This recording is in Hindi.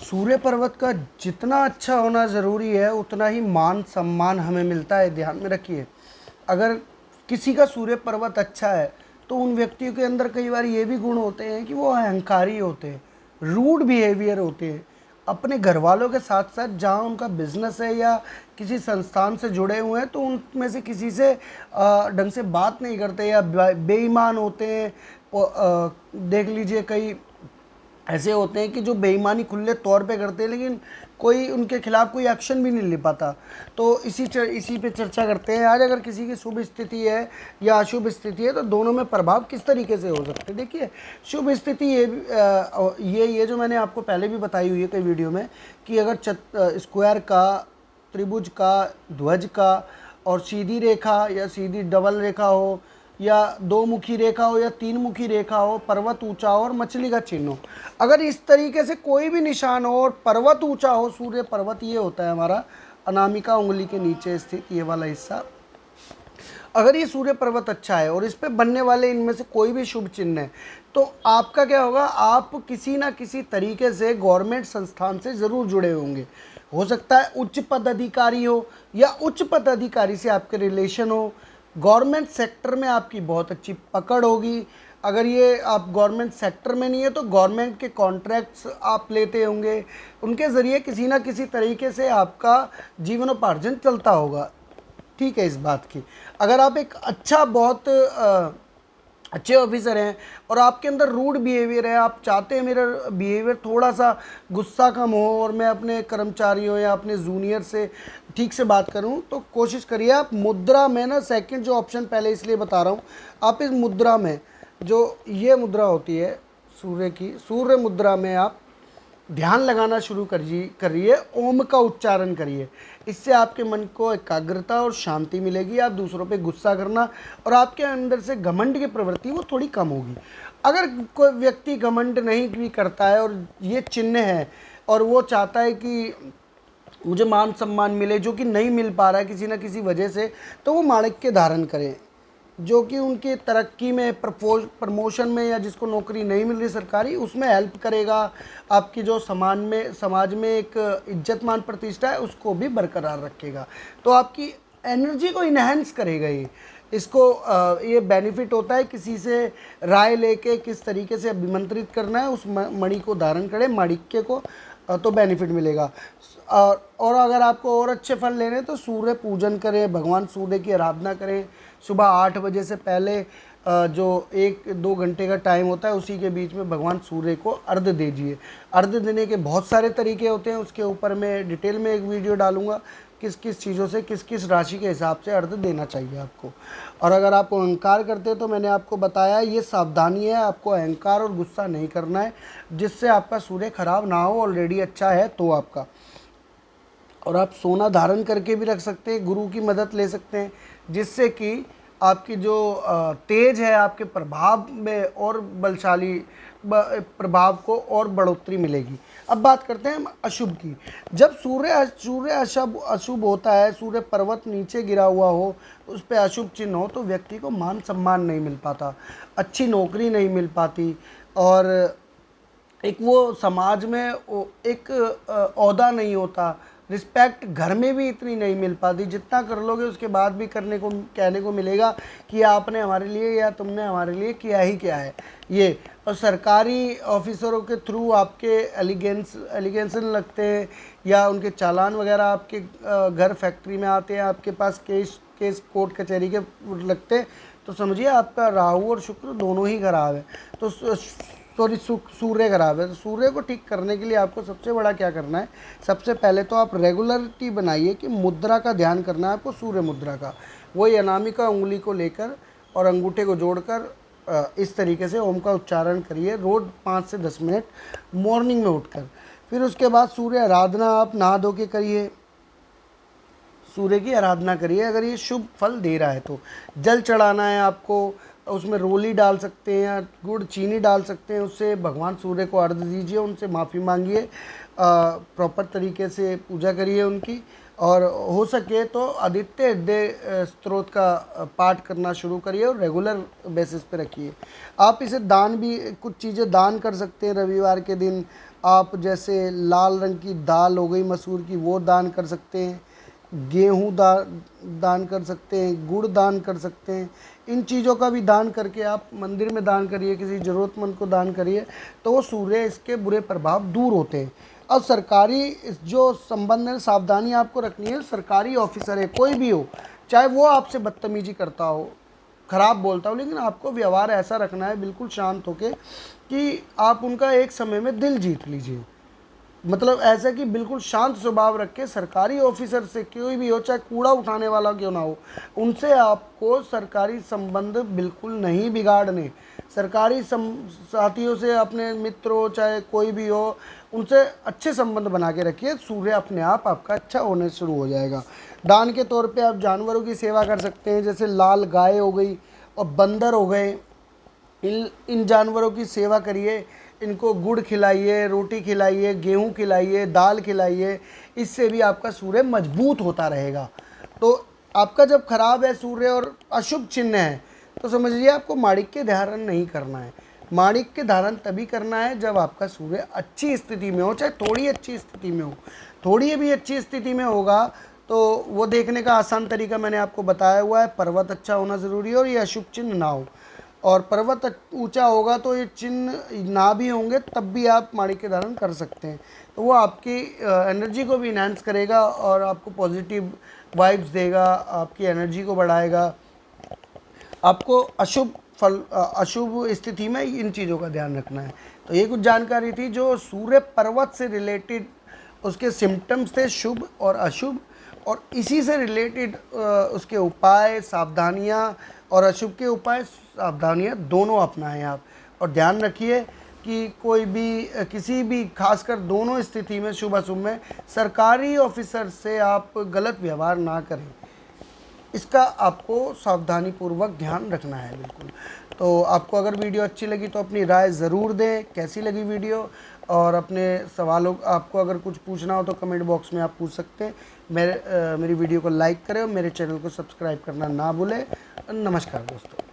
सूर्य पर्वत का जितना अच्छा होना ज़रूरी है उतना ही मान सम्मान हमें मिलता है, ध्यान में रखिए। अगर किसी का सूर्य पर्वत अच्छा है तो उन व्यक्तियों के अंदर कई बार ये भी गुण होते हैं कि वो अहंकारी होते हैं, रूड बिहेवियर होते हैं। अपने घर वालों के साथ साथ जहाँ उनका बिजनेस है या किसी संस्थान से जुड़े हुए हैं तो उनमें से किसी से ढंग से बात नहीं करते या बेईमान होते हैं। देख लीजिए कई ऐसे होते हैं कि जो बेईमानी खुले तौर पे करते हैं लेकिन कोई उनके खिलाफ कोई एक्शन भी नहीं ले पाता। तो इसी पे चर्चा करते हैं आज। अगर किसी की शुभ स्थिति है या अशुभ स्थिति है तो दोनों में प्रभाव किस तरीके से हो सकते हैं। देखिए, शुभ स्थिति ये जो मैंने आपको पहले भी बताई हुई है कई वीडियो में कि अगर स्क्वायर का, त्रिभुज का, ध्वज का और सीधी रेखा या सीधी डबल रेखा हो या दो मुखी रेखा हो या तीन मुखी रेखा हो, पर्वत ऊंचा हो और मछली का चिन्ह हो, अगर इस तरीके से कोई भी निशान हो और पर्वत ऊंचा हो, सूर्य पर्वत ये होता है हमारा अनामिका उंगली के नीचे स्थित ये वाला हिस्सा, अगर ये सूर्य पर्वत अच्छा है और इस पे बनने वाले इनमें से कोई भी शुभ चिन्ह है तो आपका क्या होगा, आप किसी ना किसी तरीके से गवर्नमेंट संस्थान से ज़रूर जुड़े होंगे। हो सकता है उच्च पदाधिकारी हो या उच्च पदाधिकारी से आपके रिलेशन हो। गवर्नमेंट सेक्टर में आपकी बहुत अच्छी पकड़ होगी। अगर ये आप गवर्नमेंट सेक्टर में नहीं है तो गवर्नमेंट के कॉन्ट्रैक्ट्स आप लेते होंगे, उनके ज़रिए किसी ना किसी तरीके से आपका जीवनोपार्जन चलता होगा। ठीक है इस बात की। अगर आप एक अच्छा बहुत अच्छे ऑफिसर हैं और आपके अंदर रूड बिहेवियर है, आप चाहते हैं मेरा बिहेवियर थोड़ा सा गुस्सा कम हो और मैं अपने कर्मचारियों या अपने जूनियर से ठीक से बात करूं, तो कोशिश करिए आप मुद्रा में ना, सेकंड जो ऑप्शन पहले इसलिए बता रहा हूं, आप इस मुद्रा में जो ये मुद्रा होती है सूर्य की, सूर्य मुद्रा में आप ध्यान लगाना शुरू करिए, ओम का उच्चारण करिए। इससे आपके मन को एकाग्रता और शांति मिलेगी। आप दूसरों पे गुस्सा करना और आपके अंदर से घमंड की प्रवृत्ति वो थोड़ी कम होगी। अगर कोई व्यक्ति घमंड नहीं भी करता है और ये चिन्ह है और वो चाहता है कि मुझे मान सम्मान मिले जो कि नहीं मिल पा रहा है किसी न किसी वजह से, तो वो माणिक्य धारण करें जो कि उनकी तरक्की में, प्रमोशन में या जिसको नौकरी नहीं मिल रही सरकारी उसमें हेल्प करेगा। आपकी जो समाज में एक इज्जत मान प्रतिष्ठा है उसको भी बरकरार रखेगा। तो आपकी एनर्जी को इन्हेंस करेगा ये बेनिफिट होता है किसी से राय लेके किस तरीके से अभिमंत्रित करना है, उस मणि को धारण करें, माणिक्य को, तो बेनिफिट मिलेगा। और अगर आपको और अच्छे फल लेने तो सूर्य पूजन करें, भगवान सूर्य की आराधना करें। सुबह 8 बजे से पहले जो 1-2 घंटे का टाइम होता है उसी के बीच में भगवान सूर्य को अर्घ्य दीजिए। अर्घ्य देने के बहुत सारे तरीके होते हैं, उसके ऊपर मैं डिटेल में एक वीडियो डालूंगा किस किस चीज़ों से किस किस राशि के हिसाब से अर्घ्य देना चाहिए आपको। और अगर आप अहंकार करते हैं तो मैंने आपको बताया ये सावधानी है, आपको अहंकार और गुस्सा नहीं करना है जिससे आपका सूर्य खराब ना हो। ऑलरेडी अच्छा है तो आपका, और आप सोना धारण करके भी रख सकते हैं, गुरु की मदद ले सकते हैं जिससे कि आपकी जो तेज है आपके प्रभाव में और बलशाली प्रभाव को और बढ़ोतरी मिलेगी। अब बात करते हैं हम अशुभ की। जब सूर्य अशुभ होता है, सूर्य पर्वत नीचे गिरा हुआ हो, उस पर अशुभ चिन्ह हो तो व्यक्ति को मान सम्मान नहीं मिल पाता, अच्छी नौकरी नहीं मिल पाती और एक वो समाज में एक ओहदा नहीं होता, रिस्पेक्ट घर में भी इतनी नहीं मिल पाती। जितना कर लोगे उसके बाद भी कहने को मिलेगा कि आपने हमारे लिए या तुमने हमारे लिए किया ही क्या है ये। और सरकारी ऑफिसरों के थ्रू आपके एलिगेंसन लगते हैं या उनके चालान वगैरह आपके घर फैक्ट्री में आते हैं, आपके पास केस कोर्ट कचहरी के लगते हैं, तो समझिए आपका राहु और शुक्र दोनों ही खराब है। तो सूर्य खराब है। तो सूर्य को ठीक करने के लिए आपको सबसे बड़ा क्या करना है, सबसे पहले तो आप रेगुलरिटी बनाइए कि मुद्रा का ध्यान करना है आपको, सूर्य मुद्रा का। वही अनामिका उंगली को लेकर और अंगूठे को जोड़कर इस तरीके से ओम का उच्चारण करिए रोज़ 5 से 10 मिनट मॉर्निंग में उठकर। फिर उसके बाद सूर्य आराधना आप नहा धो के करिए, सूर्य की आराधना करिए। अगर ये शुभ फल दे रहा है तो जल चढ़ाना है आपको, उसमें रोली डाल सकते हैं या गुड़ चीनी डाल सकते हैं, उससे भगवान सूर्य को अर्घ्य दीजिए, उनसे माफ़ी मांगिए, प्रॉपर तरीके से पूजा करिए उनकी। और हो सके तो आदित्य हृदय स्त्रोत का पाठ करना शुरू करिए और रेगुलर बेसिस पे रखिए। आप इसे दान भी, कुछ चीज़ें दान कर सकते हैं रविवार के दिन। आप जैसे लाल रंग की दाल हो गई मसूर की, वो दान कर सकते हैं। गेहूँ दान कर सकते हैं, गुड़ दान कर सकते हैं। इन चीज़ों का भी दान करके आप मंदिर में दान करिए, किसी ज़रूरतमंद को दान करिए, तो वो सूर्य इसके बुरे प्रभाव दूर होते हैं। अब सरकारी जो संबंध है, सावधानी आपको रखनी है। सरकारी ऑफिसर है, कोई भी हो, चाहे वो आपसे बदतमीजी करता हो, ख़राब बोलता हो, लेकिन आपको व्यवहार ऐसा रखना है बिल्कुल शांत होके कि आप उनका एक समय में दिल जीत लीजिए। मतलब ऐसा कि बिल्कुल शांत स्वभाव रख के सरकारी ऑफिसर से, कोई भी हो, चाहे कूड़ा उठाने वाला क्यों ना हो, उनसे आपको सरकारी संबंध बिल्कुल नहीं बिगाड़ने। सरकारी साथियों से, अपने मित्र हो चाहे कोई भी हो, उनसे अच्छे संबंध बना के रखिए। सूर्य अपने आप आपका अच्छा होने शुरू हो जाएगा। दान के तौर पे आप जानवरों की सेवा कर सकते हैं, जैसे लाल गाय हो गई और बंदर हो गए। इन जानवरों की सेवा करिए, इनको गुड़ खिलाइए, रोटी खिलाइए, गेहूँ खिलाइए, दाल खिलाइए। इससे भी आपका सूर्य मजबूत होता रहेगा। तो आपका जब खराब है सूर्य और अशुभ चिन्ह है, तो समझिए आपको माणिक्य धारण नहीं करना है। माणिक्य धारण तभी करना है जब आपका सूर्य अच्छी स्थिति में हो, चाहे थोड़ी अच्छी स्थिति में हो। थोड़ी भी अच्छी स्थिति में होगा तो वो देखने का आसान तरीका मैंने आपको बताया हुआ है। पर्वत अच्छा होना ज़रूरी है और ये अशुभ चिन्ह ना हो। और पर्वत ऊंचा होगा तो ये चिन्ह ना भी होंगे तब भी आप माणिक्य धारण कर सकते हैं। तो वो आपकी एनर्जी को भी इन्हांस करेगा और आपको पॉजिटिव वाइब्स देगा, आपकी एनर्जी को बढ़ाएगा। आपको अशुभ स्थिति में इन चीज़ों का ध्यान रखना है। तो ये कुछ जानकारी थी जो सूर्य पर्वत से रिलेटेड, उसके सिम्टम्स थे शुभ और अशुभ, और इसी से रिलेटेड उसके उपाय, सावधानियाँ, और अशुभ के उपाय सावधानियाँ दोनों अपनाएं आप। और ध्यान रखिए कि कोई भी किसी भी, खासकर दोनों स्थिति में, शुभ अशुभ में, सरकारी ऑफिसर से आप गलत व्यवहार ना करें। इसका आपको सावधानी पूर्वक ध्यान रखना है बिल्कुल। तो आपको अगर वीडियो अच्छी लगी तो अपनी राय ज़रूर दें, कैसी लगी वीडियो, और अपने सवालों, आपको अगर कुछ पूछना हो तो कमेंट बॉक्स में आप पूछ सकते हैं। मेरी वीडियो को लाइक करें और मेरे चैनल को सब्सक्राइब करना ना भूलें। नमस्कार दोस्तों।